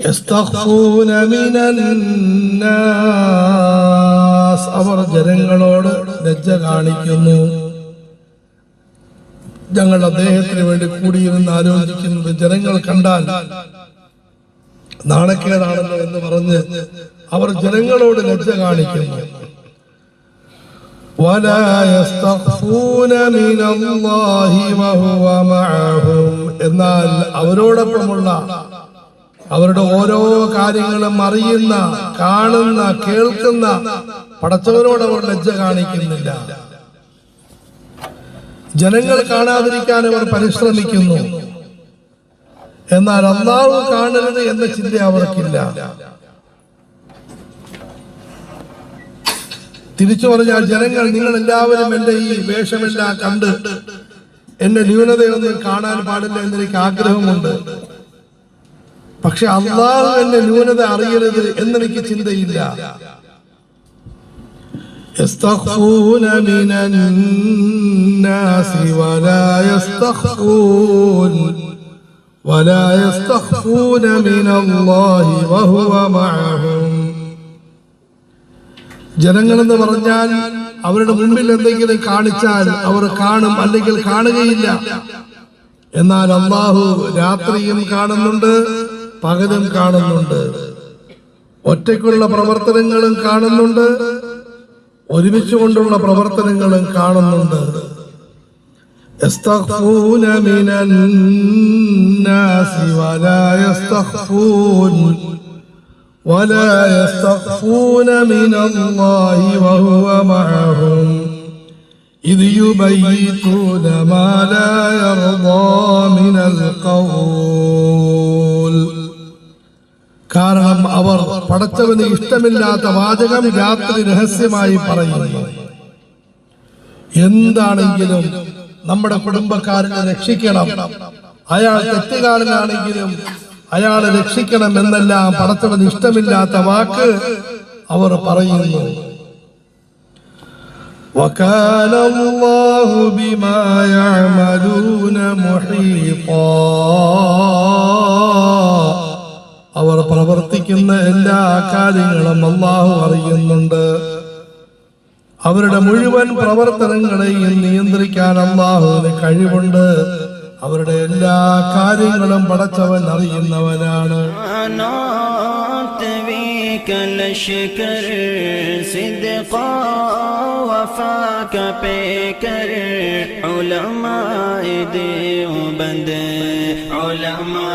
യസ്തഖ്ഫൂന മിനന്നാസ്, അവർ ജനങ്ങളോട് ലജ്ജ കാണിക്കുന്നു. ഞങ്ങൾ അദ്ദേഹത്തിന് വേണ്ടി കൂടിയിരുന്ന് ആലോചിക്കുന്നത് ജനങ്ങൾ കണ്ടാൽ നാണക്കേടാണല്ലോ എന്ന് പറഞ്ഞ് അവർ ജനങ്ങളോട് ലജ്ജ കാണിക്കുന്നു. വലാ യസ്തഖ്ഫൂന മിനല്ലാഹി വഹുവ മഅഹും, എന്നാൽ അവരോടൊപ്പമുള്ള അവരുടെ ഓരോ കാര്യങ്ങളും അറിയുന്ന, കാണുന്ന, കേൾക്കുന്ന പടച്ചവനോട് അവർ ലജ്ജ കാണിക്കുന്നില്ല. ജനങ്ങൾ കാണാതിരിക്കാൻ അവർ പരിശ്രമിക്കുന്നു, എന്നാൽ അല്ലാഹു കാണരുത് എന്ന ചിന്ത അവർക്കില്ല. തിരിച്ചു പറഞ്ഞാൽ ജനങ്ങൾ, നിങ്ങൾ എല്ലാവരും എന്റെ ഈ വേഷമെല്ലാം കണ്ട് എന്റെ ന്യൂനതയൊന്നും കാണാൻ പാടില്ല എന്നെനിക്ക് ആഗ്രഹമുണ്ട്. പക്ഷെ അല്ലാഹു എന്റെ ന്യൂനത അറിയരുത് എന്നെനിക്ക് ചിന്തയില്ല. يستخفون من الناس ولا يستخفون من الله وهو معهم. ജനങ്ങളെന്ന് പറഞ്ഞാൽ അവരുടെ മുമ്പിൽ എന്തെങ്കിലും കാണിച്ചാൽ അവർ കാണും, അല്ലെങ്കിൽ കാണുകയില്ല. എന്നാൽ അല്ലാഹു രാത്രിയും കാണുന്നുണ്ട്, പകലും കാണുന്നുണ്ട്. ഒറ്റയ്ക്കുള്ള പ്രവർത്തനങ്ങളും കാണുന്നുണ്ട്, ഒരുമിച്ച് കൊണ്ടുള്ള പ്രവർത്തനങ്ങളും കാണുന്നുണ്ട്. യസ്തഖ്ഫൂന മിനന്നാസി വലാ യസ്തഖ്ഫൂന മിനല്ലാഹി വഹുവ മഅഹും ഇദ് യുബയ്യിതൂന മാ ലാ യർദാ മിനൽ ഖൗൽ. കാരണം അവർ പടച്ചവന് ഇഷ്ടമില്ലാത്ത വാചകം രാത്രി രഹസ്യമായി പറയുന്നു. എന്താണെങ്കിലും നമ്മുടെ കുടുംബക്കാരനെ രക്ഷിക്കണം, അയാൾ തെറ്റുകാരനാണെങ്കിലും അയാളെ രക്ഷിക്കണം എന്നെല്ലാം പടച്ചവന് ഇഷ്ടമില്ലാത്ത വാക്ക് അവർ പറയുന്നു. വകാന അല്ലാഹു ബിമാ യഅമലൂന മുഹീതാ, അവർ പ്രവർത്തിക്കുന്ന എല്ലാ കാര്യങ്ങളും അല്ലാഹു അറിയുന്നുണ്ട്. അവരുടെ മുഴുവൻ പ്രവർത്തനങ്ങളെയും നിയന്ത്രിക്കാൻ അല്ലാഹുവിന് കഴിവുണ്ട്. അവരുടെ എല്ലാ കാര്യങ്ങളും പടച്ചവൻ അറിയുന്നവനാണ്. ഉലമാ